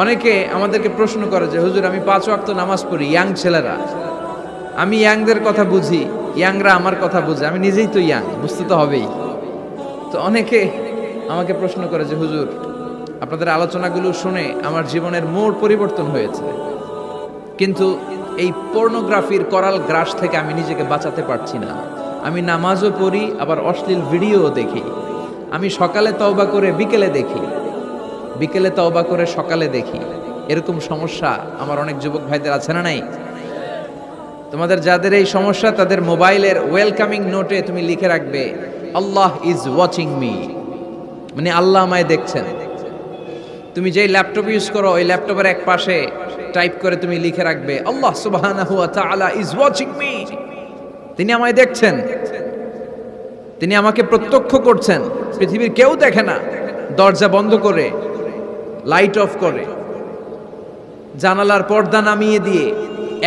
অনেকে আমাদেরকে প্রশ্ন করে যে হুজুর আমি 5 ওয়াক্ত নামাজ পড়ি, ইয়াং ছেলেরা, আমি ইয়াংদের কথা বুঝি, ইয়াংরা আমার কথা বুঝে, আমি নিজেই তো ইয়াং, বুঝতে তো হবেই। তো অনেকে আমাকে প্রশ্ন করে যে হুজুর আপনাদের আলোচনাগুলো শুনে আমার জীবনের মোড় পরিবর্তন হয়েছে, কিন্তু এই পর্নোগ্রাফির করাল গ্রাস থেকে আমি নিজেকে বাঁচাতে পারছি না। আমি নামাজও পড়ি, আবার অশ্লীল ভিডিওও দেখি। আমি সকালে তওবা করে বিকেলে দেখি, বিকেলে তওবা করে সকালে দেখি। এরকম সমস্যা আমার অনেক যুবক ভাইদের আছে না নাই? তোমাদের যাদের এই সমস্যা তাদের মোবাইলের ওয়েলকামিং নোটে তুমি লিখে রাখবে আল্লাহ ইজ ওয়াচিং মি, মানে আল্লাহ আমায় দেখছেন। তুমি যেই ল্যাপটপ ইউজ করো ওই ল্যাপটপের এক পাশে টাইপ করে তুমি লিখে রাখবে আল্লাহ সুবহানাহু ওয়া তাআলা ইজ ওয়াচিং মি, তিনি আমায় দেখছেন, তিনি আমাকে প্রত্যক্ষ করছেন। পৃথিবীর কেউ দেখে না, দরজা বন্ধ করে, লাইট অফ করে, জানালার পর্দা নামিয়ে দিয়ে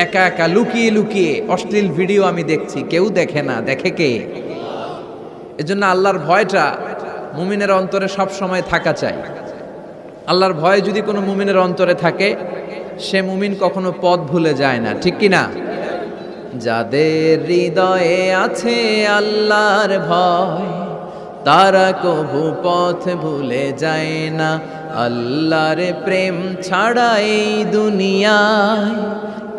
একা একা লুকিয়ে লুকিয়ে অশ্লীল ভিডিও আমি দেখছি, কেউ দেখে না, দেখে কে? এজন্য আল্লাহর ভয়টা মুমিনের অন্তরে সব সময় থাকা চাই। আল্লাহর ভয় যদি কোনো মুমিনের অন্তরে থাকে, সে মুমিন কখনো পথ ভুলে যায় না, ঠিক কি না? যাদের হৃদয়ে আছে আল্লাহর ভয়, তারা কভু পথ ভুলে যায় না। আল্লাহর প্রেম ছাড়া এই দুনিয়ায়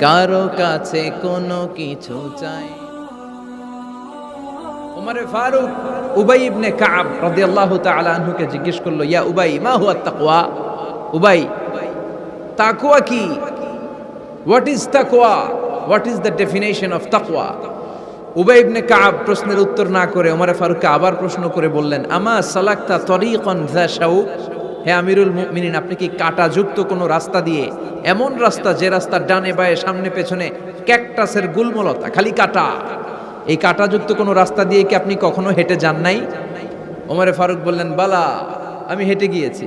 কারো কাছে কোনো কিছু চাই। উমরে ফারুক উবাই ইবনে কাব রাদিয়াল্লাহু তাআলা আনহুকে জিজ্ঞেস করলো, ইয়া উবাই মা হুয়া তাকওয়া? উবাই, তাকওয়া কি? হোয়াট ইজ তাকওয়া? What is the definition of তাকওয়া? উবাই ইবনে কাব প্রশ্নের উত্তর না করে উমরে ফারুককে আবার প্রশ্ন করে বললেন, আমা সালাকতা তরিকান যা শাউক? হে আমিরুল মুমিনিন, আপনি কি কাঁটাযুক্ত কোনো রাস্তা দিয়ে, এমন রাস্তা যে রাস্তার ডানে বায়ে সামনে পেছনে ক্যাকটাসের গুলমলতা, খালি কাঁটা, এই কাঁটাযুক্ত কোনো রাস্তা দিয়ে কি আপনি কখনো হেঁটে যান নাই? ওমরে ফারুক বললেন, বালা, আমি হেঁটে গিয়েছি।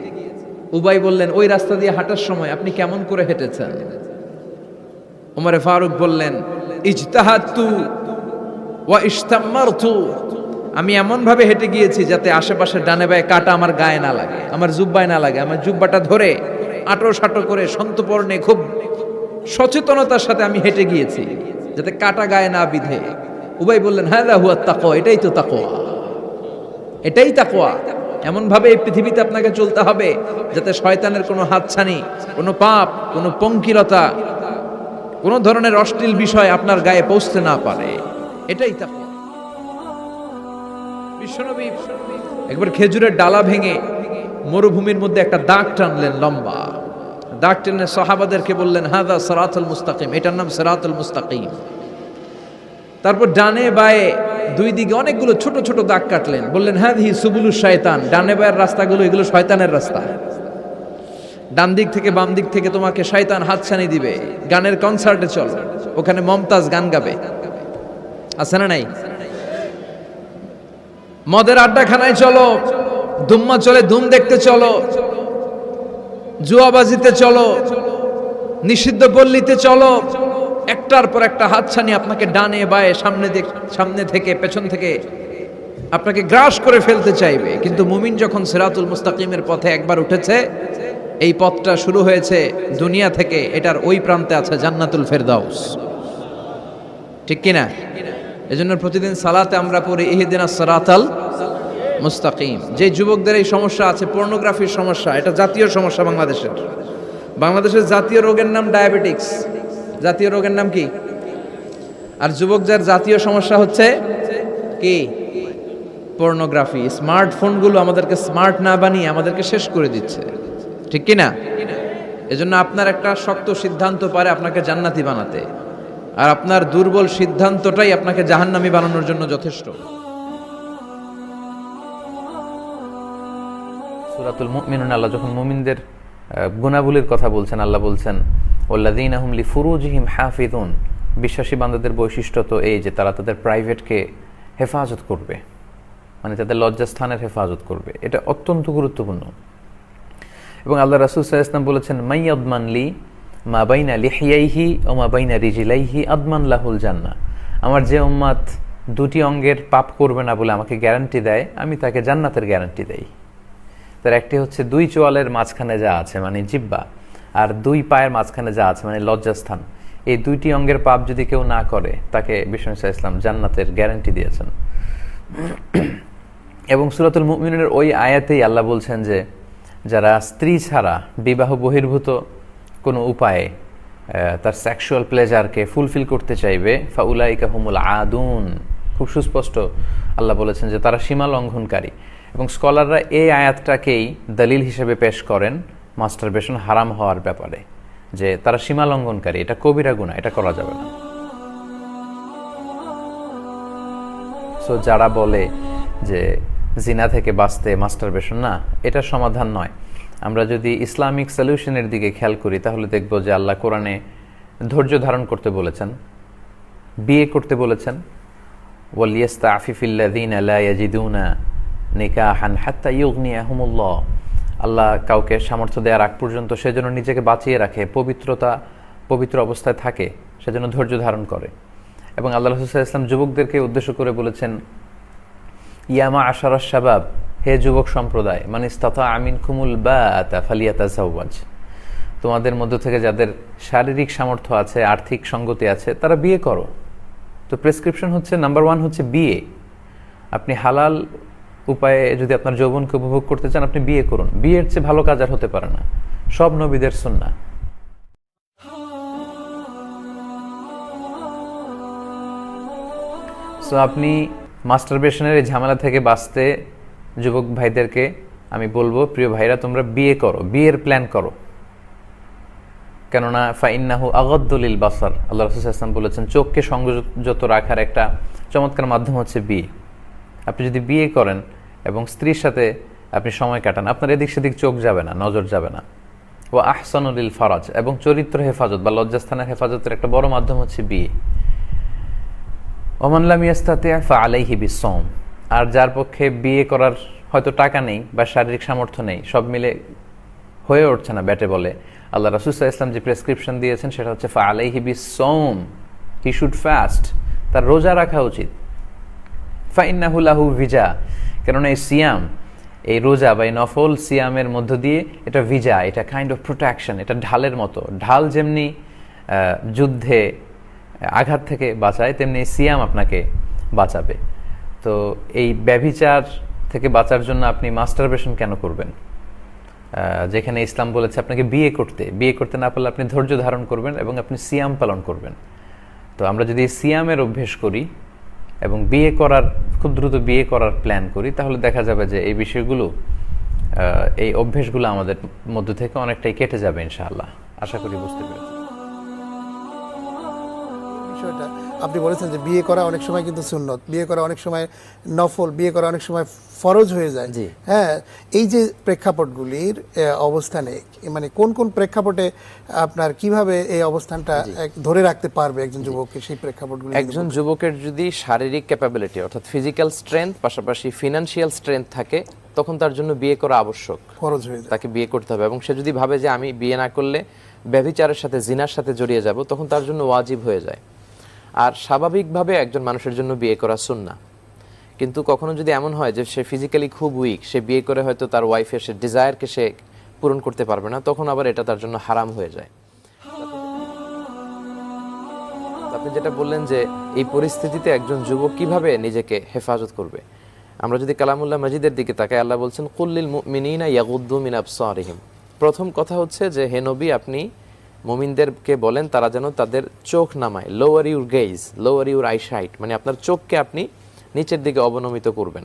উবাই বললেন, ওই রাস্তা দিয়ে হাঁটার সময় আপনি কেমন করে হেঁটেছেন? ওমরে ফারুক বললেন, ইজতাহাদতু ওয়া ইশতাম্মারতু, আমি এমন ভাবে হেঁটে গিয়েছি যাতে আশেপাশে ডানে বায়ে কাঁটা আমার গায়ে না লাগে, আমার জুব্বায় না লাগে। আমার জুব্বাটা ধরে আঁটো সাঁটো করে সন্তপর্ণে খুব সচেতনতার সাথে আমি হেঁটে গিয়েছি যাতে কাঁটা গায়ে না বিধে। উবাই বললেন, হাযা হুয়া তাকওয়া, এটাই তো তাকওয়া, এটাই তাকওয়া। এমন ভাবে এই পৃথিবীতে আপনাকে চলতে হবে যাতে শয়তানের কোনো হাতছানি, কোনো পাপ, কোনো পঙ্কিলতা, কোনো ধরনের অশ্লীল বিষয় আপনার গায়ে পৌঁছতে না পারে, এটাই তাকওয়া। বিশ্বনবী একবার খেজুরের ডালা ভেঙে মরুভূমির মধ্যে একটা দাগ টানলেন, লম্বা দাগ টেনে সাহাবাদেরকে বললেন, হাযা সিরাতুল মুস্তাকিম, এটার নাম সিরাতুল মুস্তাকিম। তারপর ডানে বায়ে দুই দিকে অনেকগুলো ছোট ছোট দাগ কাটলেন, বললেন, হাযিহি সুবুলুশ শায়তান, ডানে বায়ের রাস্তাগুলো এগুলো শয়তানের রাস্তা। ডান দিক থেকে বাম দিক থেকে তোমাকে শয়তান হাতছানি দিবে। গানের কনসার্টে চলো, ওখানে মমতাজ গান গাবে, আছে না নাই? মদের আড্ডাখানায় চলো, দুম্মা চলে ধুম দেখতে চলো, জুয়াবাজিতে চলো, নিষিদ্ধ গল্লিতে চলো। একটার পর একটা হাতছানি আপনাকে ডানে বায়ে সামনে থেকে পেছন থেকে আপনাকে গ্রাস করে ফেলতে চাইবে। কিন্তু মুমিন যখন সিরাতুল মুস্তাকিমের পথে একবার উঠেছে, এই পথটা শুরু হয়েছে দুনিয়া থেকে, এটার ওই প্রান্তে আছে জান্নাতুল ফেরদাউস, ঠিক কিনা? এজন্য প্রতিদিন সালাতে আমরা পড়ি ইহদিনাস সিরাতাল মুস্তাকিম। যে যুবকদের এই সমস্যা আছে, পর্নোগ্রাফির সমস্যা, এটা জাতীয় সমস্যা বাংলাদেশের জাতীয় রোগের নাম ডায়াবেটিক্স। জাতীয় রোগের নাম কি? আর যুবক যার জাতীয় সমস্যা হচ্ছে কি? পর্নোগ্রাফি। স্মার্টফোনগুলো আমাদেরকে স্মার্ট না বানিয়ে আমাদেরকে শেষ করে দিচ্ছে, ঠিক কিনা? এজন্য আপনার একটা শক্ত সিদ্ধান্ত পারে আপনাকে জান্নাতি বানাতে, আর আপনার দুর্বল সিদ্ধান্তটাই আপনাকে জাহান্নামী বানানোর জন্য যথেষ্ট। সূরাতুল মুমিনুন, আল্লাহ যখন মুমিনদের গুনাহগুলির কথা বলছেন, আল্লাহ বলছেন, ওয়াল্লাযীনা হুম লিফুরুজিহিম হাফিযুন, বিশ্বাসী বান্দাদের বৈশিষ্ট্য তো এই যে তারা তাদের প্রাইভেটকে হেফাজত করবে, মানে তাদের লজ্জাস্থানের হেফাজত করবে। এটা অত্যন্ত গুরুত্বপূর্ণ। এবং আল্লাহ রাসূল সাল্লাল্লাহু আলাইহি ওয়াসাল্লাম বলেছেন, মাইয়াদমান লি মা বাইনা লিহিয়াইহি ওয়া মা বাইনা রিজলাইহি আদমান লাহুল জান্নাহ, আমার যে উম্মত দুটি অঙ্গের পাপ করবে না বলে আমাকে গ্যারান্টি দেয়, আমি তাকে জান্নাতের গ্যারান্টি দেই। তার একটি হচ্ছে দুই চোয়ালের মাঝখানে যা আছে, মানে জিহ্বা, আর দুই পায়ের মাঝখানে যা আছে মানে লজ্জাস্থান, এই দুইটি অঙ্গের পাপ যদি কেউ না করে তাকে বিষ্ণু ইসলাম জান্নাতের গ্যারান্টি দিয়েছেন। এবং সূরাতুল মুমিনুনের ওই আয়াতেই আল্লাহ বলছেন যে যারা স্ত্রী ছাড়া বিবাহ বহির্ভূত কোনো উপায়ে তার সেক্সুয়াল প্লেজারকে ফুলফিল করতে চাইবে ফাউলাইকা হুমুল আদুন, খুব সুস্পষ্ট আল্লাহ বলেছেন যে তারা সীমা লঙ্ঘনকারী। এবং স্কলাররা এই আয়াতটাকেই দলিল হিসেবে পেশ করেন মাস্টারবেশন হারাম হওয়ার ব্যাপারে, যে তারা সীমা লঙ্ঘনকারী, এটা কবিরা গুনাহ, এটা করা যাবে না। সো যারা বলে যে জিনা থেকে বাঁচতে মাস্টারবেশন, না, এটা সমাধান নয়। আমরা যদি ইসলামিক সলিউশনের দিকে খেয়াল করি তাহলে দেখব যে আল্লাহ কোরআনে ধৈর্য ধারণ করতে বলেছেন, বিয়ে করতে বলেছেন, ওয়ালিয়াস্তাফিফিল্লাযীনা লা ইয়াজিদুনা নিকাহান হাত্তা ইউগনিয়াহুমুল্লাহ। আল্লাহ কাউকে সামর্থ্য দেওয়ার আগ পর্যন্ত সেজন্য নিজেকে বাঁচিয়ে রাখে, পবিত্র অবস্থায় থাকে, সেজন্য ধৈর্য ধারণ করে। এবং আল্লাহ রাসূল সাল্লাল্লাহু আলাইহি ওয়াসাল্লাম যুবকদেরকে উদ্দেশ্য করে বলেছেন, ইয়ামা আশারাশ শাবাব, হে যুবক সম্প্রদায়, মান ইসতাতা মিনকুমুল বাআতা ফালিয়াতাযাওয়াজ, তোমাদের মধ্য থেকে যাদের শারীরিক সামর্থ্য আছে, আর্থিক সঙ্গতি আছে, তারা বিয়ে করো। তো প্রেসক্রিপশন হচ্ছে নাম্বার 1 হচ্ছে বিয়ে। আপনি হালাল উপায়ে যদি আপনার যৌবনকে উপভোগ করতে চান, আপনি বিয়ে করুন। বিয়ের চেয়ে ভালো কাজ আর হতে পারে না, সব নবীদের সুন্নাহ। সো আপনি মাস্টারবেশনের এই ঝামেলা থেকে বাঁচতে যুবক ভাইদেরকে আমি বলবো, প্রিয় ভাইরা, তোমরা বিয়ে করো, বিয়ের প্ল্যান করো। কেননা ফাইন্নাহু আগাদ্দু লিল বাসার, আল্লাহ রাসূল সাল্লাল্লাহু আলাইহি ওয়াসাল্লাম বলেছেন চোখকে সংযত রাখার একটা চমৎকার মাধ্যম হচ্ছে বিয়ে। আপনি যদি বিয়ে করেন এবং স্ত্রীর সাথে আপনি সময় কাটান, আপনার এদিক সেদিক চোখ যাবে না, নজর যাবে না। ও আহসানু লিল ফারাজ, এবং চরিত্র হেফাজত বা লজ্জাস্থানের হেফাজতের একটা বড় মাধ্যম হচ্ছে বিয়ে। ওমান লাম ইয়াস্তাতি' ফাআলাইহি বিসসাওম, আর যার পক্ষে বিয়ে করার হয়তো টাকা নেই বা শারীরিক সামর্থ্য নেই, সব মিলে হয়ে উঠছে না ব্যাটে বলে, আল্লাহ রাসূল সাল্লাল্লাহু আলাইহি ওয়াসাল্লাম যে প্রেসক্রিপশন দিয়েছেন সেটা হচ্ছে ফাআলাইহি বিসসাওম, হি শুড ফাস্ট, তার রোজা রাখা উচিত। ফাইন্নাহু লাহু ভিজা, কেননা এই সিয়াম, এই রোজা বা এই নফল সিয়ামের মধ্য দিয়ে এটা ভিজা, এটা কাইন্ড অফ প্রোটেকশন, এটা ঢালের মতো। ঢাল যেমনি যুদ্ধে আঘাত থেকে বাঁচায়, তেমনি সিয়াম আপনাকে বাঁচাবে। তো এই ব্যভিচার থেকে বাঁচার জন্য আপনি মাস্টারবেশন কেন করবেন, যেখানে ইসলাম বলেছে আপনাকে বিয়ে করতে না পারলে আপনি ধৈর্য ধারণ করবেন এবং আপনি সিয়াম পালন করবেন। তো আমরা যদি সিয়ামের অভ্যেস করি এবং খুব দ্রুত বিয়ে করার প্ল্যান করি, তাহলে দেখা যাবে যে এই বিষয়গুলো, এই অভ্যেসগুলো আমাদের মধ্য থেকে অনেকটাই কেটে যাবে ইনশাআল্লাহ। আশা করি বুঝতে পেরেছি। বিষয়টা আপনি বলেছেন যে বিয়ে করা অনেক সময় কিন্তু সুন্নত, বিয়ে করা অনেক সময় নফল, বিয়ে করা অনেক সময় ফরজ হয়ে যায়। হ্যাঁ, এই যে প্রেক্ষাপটগুলির অবস্থানে, মানে কোন কোন প্রেক্ষাপটে আপনার কিভাবে এই অবস্থানটা ধরে রাখতে পারবে একজন যুবককে, সেই প্রেক্ষাপটগুলি? একজন যুবকের যদি শারীরিক ক্যাপাবিলিটি অর্থাৎ ফিজিক্যাল স্ট্রেংথ পাশাপাশি ফিনান্সিয়াল স্ট্রেংথ থাকে, তখন তার জন্য বিয়ে করা আবশ্যক, ফরজ হয়ে যায়, তাকে বিয়ে করতে হবে। এবং সে যদি ভাবে যে আমি বিয়ে না করলে ব্যভিচারের সাথে, জিনার সাথে জড়িয়ে যাব, তখন তার জন্য ওয়াজিব হয়ে যায়। আর স্বাভাবিকভাবে একজন মানুষের জন্য বিয়ে করা সুন্নাহ। কিন্তু কখনো যদি এমন হয় যে সে ফিজিক্যালি খুব উইক, সে বিয়ে করে হয়তো তার ওয়াইফের সে ডিজায়ারকে সে পূরণ করতে পারবে না, তখন আবার এটা তার জন্য হারাম হয়ে যায়। আপনি যেটা বললেন যে এই পরিস্থিতিতে একজন যুবক কিভাবে নিজেকে হেফাজত করবে, আমরা যদি কালামুল্লাহ মাজিদের দিকে তাকাই, আল্লাহ বলছেন কুল্লিল মুমিনিনা ইয়াগুদ্দু মিন আবসারিহিম। প্রথম কথা হচ্ছে যে হে নবী, আপনি মুমিনদেরকে বলেন তারা যেন তাদের চোখ নামায়, lower your gauge, lower your eyesight, মানে আপনার চোখকে আপনি নিচের দিকে অবনমিত করবেন।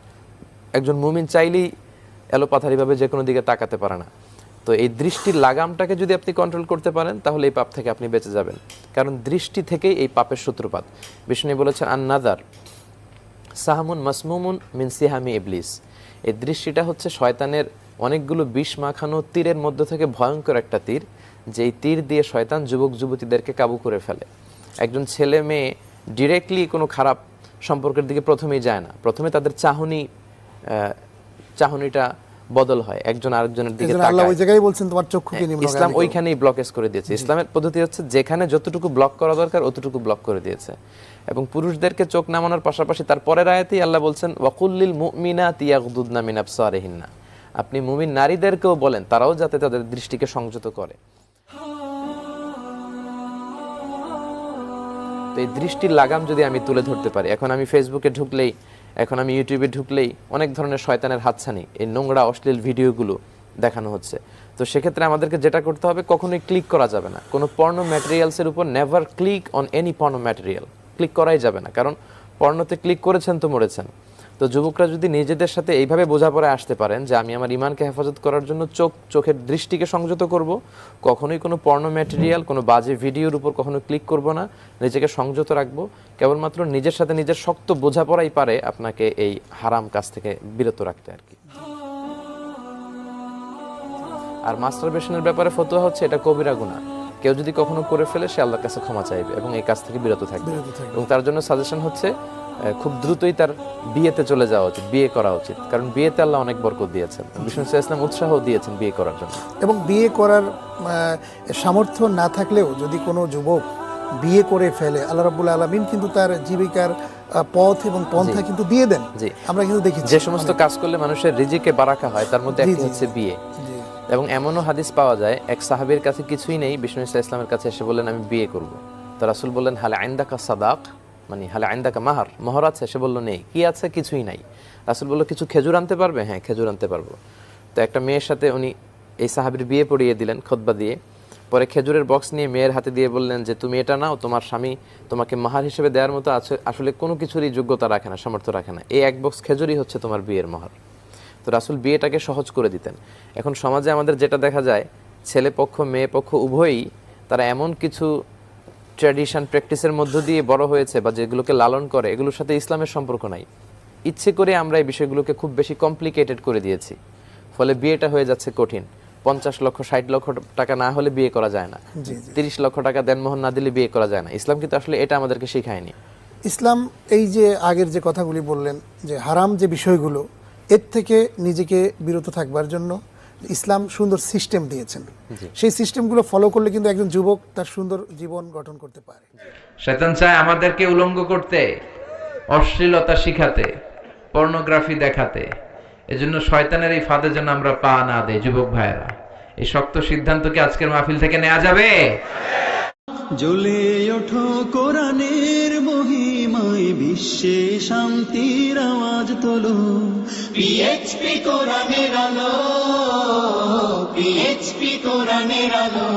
একজন মুমিন চাইলেই এলোপাথারিভাবে যে কোনো দিকে তাকাতে পারে না। তো এই দৃষ্টির লাগামটাকে যদি আপনি কন্ট্রোল করতে পারেন, তাহলে এই পাপ থেকে আপনি বেঁচে যাবেন, কারণ দৃষ্টি থেকেই এই পাপের সূত্রপাত। বিষ্ণু বলেছেন আন-নাযার সাহামুন মাসমুমুন মিন সিহামি ইবলিস, এই দৃষ্টিটা হচ্ছে শয়তানের অনেকগুলো বিষ মাখানো তীরের মধ্য থেকে ভয়ঙ্কর একটা তীর, যেই তীর দিয়ে শয়তান যুবক যুবতীদেরকে কাবু করে ফেলে। একজন ছেলে মেয়ে ডিরেক্টলি কোনো খারাপ সম্পর্কের দিকে প্রথমেই যায় না, প্রথমে তাদের চাহনিটা বদল হয়, একজন আরেকজনের দিকে তাকায়। আল্লাহ ওই জায়গায় বলছেন তোমার চক্ষুকে নিম্ন, ইসলাম ওইখানেই ব্লকেজ করে দিয়েছে। ইসলামের পদ্ধতি হচ্ছে যেখানে যতটুকু ব্লক করা দরকার অতটুকু ব্লক করে দিয়েছে। এবং পুরুষদেরকে চোখ নামানোর পাশাপাশি তার পরের আয়াতেই আল্লাহ বলছেন ওয়াকুল্লিল মুমিনাতি ইয়াগদুদনা মিন আবসারিহিন্না, আপনি মুমিন নারীদেরকেও বলেন তারাও যাতে তাদের দৃষ্টিকে সংযত করে। তো এই দৃষ্টির লাগাম যদি আমি তুলে ধরতে পারি, এখন আমি ফেসবুকে ঢুকলেই, এখন আমি ইউটিউবে ঢুকলেই অনেক ধরনের শয়তানের হাতছানি, এই নোংরা অশ্লীল ভিডিওগুলো দেখানো হচ্ছে। তো সেক্ষেত্রে আমাদেরকে যেটা করতে হবে, কখনোই ক্লিক করা যাবে না কোনো পর্নো ম্যাটেরিয়ালসের উপর। Never click on any porno material, click করাই যাবে না, কারণ পর্নোতে ক্লিক করেছেন তো মরেছেন। তো যুবকরা যদি নিজেদের সাথে এইভাবে বোঝাপড়ায় আসতে পারেন যে আমি আমার ইমানকে হেফাজত করার জন্য চোখের দৃষ্টিকে সংযত করব, কখনোই কোনো পর্নো ম্যাটেরিয়াল, কোনো বাজে ভিডিওর উপর কখনো ক্লিক করব না, নিজেকে সংযত রাখবো, কেবলমাত্র নিজের সাথে নিজের শক্ত বোঝাপড়াই পারে আপনাকে এই হারাম কাজ থেকে বিরত রাখতে আর কি। আর মাস্টারবেশনের ব্যাপারে ফতোয়া হচ্ছে এটা কবিরা গুনাহ, কেউ যদি কখনো করে ফেলে সে আল্লাহর কাছে ক্ষমা চাইবে এবং এই কাজ থেকে বিরত থাকবে। এবং তার জন্য সাজেশন হচ্ছে খুব দ্রুতই তার বিয়েতে চলে যাওয়া উচিত, বিয়ে করা উচিত, কারণ বিয়েতে আল্লাহ অনেক বরকত দিয়েছেন, বিষ্ণু ইসলাম উৎসাহ দিয়েছেন বিয়ে করার জন্য। এবং বিয়ে করার সামর্থ্য না থাকলেও যদি কোনো যুবক বিয়ে করে ফেলে, আল্লাহ রাব্বুল আলামিন কিন্তু তার জীবিকার পথ এবং পন্থা কিন্তু দিয়ে দেন। আমরা কিন্তু দেখি যে সমস্ত কাজ করলে মানুষের রিজিকে বারাকা হয় তার মধ্যে একটি হচ্ছে বিয়ে। এবং এমনও হাদিস পাওয়া যায়, এক সাহাবীর কাছে কিছুই নেই, বিষ্ণু ইসলামের কাছে এসে বললেন আমি বিয়ে করব। তো রাসূল বললেন হালে আইন্দাকা সাদাক, মানে হালে আইন্দাকা মাহার, মোহর আছে? সে বলল নেই। কি আছে? কিছুই নাই। রাসূল বলল কিছু খেজুর আনতে পারবে? হ্যাঁ, খেজুর আনতে পারবো। তো একটা মেয়ের সাথে উনি এই সাহাবীর বিয়ে পড়িয়ে দিলেন খুতবা দিয়ে। পরে খেজুরের বক্স নিয়ে মেয়ের হাতে দিয়ে বললেন যে তুমি এটা নাও, তোমার স্বামী তোমাকে মাহার হিসেবে দেওয়ার মতো আসলে কোনো কিছুরই যোগ্যতা রাখে না, সামর্থ্য রাখে না, এই এক বক্স খেজুরই হচ্ছে তোমার বিয়ের মাহার। তো রাসূল বিয়েটাকে সহজ করে দিতেন। এখন সমাজে আমাদের যেটা দেখা যায়, ছেলে পক্ষ মেয়ে পক্ষ উভয়ই তারা এমন কিছু ট্র্যাডিশন প্র্যাকটিসের মধ্য দিয়ে বড় হয়েছে বা যেগুলোকে লালন করে, এগুলোর সাথে ইসলামের সম্পর্ক নাই। ইচ্ছে করে আমরা এই বিষয়গুলোকে খুব বেশি কমপ্লিকেটেড করে দিয়েছি, ফলে বিয়েটা হয়ে যাচ্ছে কঠিন। 50 লক্ষ 60 লক্ষ টাকা না হলে বিয়ে করা যায় না, 30 লক্ষ টাকা দেনমোহর না দিলে বিয়ে করা যায় না। ইসলাম কিন্তু আসলে এটা আমাদেরকে শেখায়নি। ইসলাম এই যে আগের যে কথাগুলি বললেন যে হারাম যে বিষয়গুলো, এর থেকে নিজেকে বিরত থাকবার জন্য ইসলাম সুন্দর সিস্টেম দিয়েছেন। সেই সিস্টেমগুলো ফলো করলে কিন্তু একজন যুবক তার সুন্দর জীবন গঠন করতে পারে। শয়তান চায় আমাদেরকে উলঙ্গ করতে, অশ্লীলতা শিখাতে, পর্নোগ্রাফি দেখাতে। এজন্য শয়তানের এই ফাঁদে যেন আমরা পা না দেই। যুবক ভাইয়েরা, এই শক্ত সিদ্ধান্ত কি আজকের মাহফিল থেকে নেওয়া যাবে? জ্বলে ওঠো কোরআনের মহিমায়, বিশ্বে শান্তির আওয়াজ তোলো। পিএইচপি কোরআনের আলো, পিএইচপি কোরআনের আলো।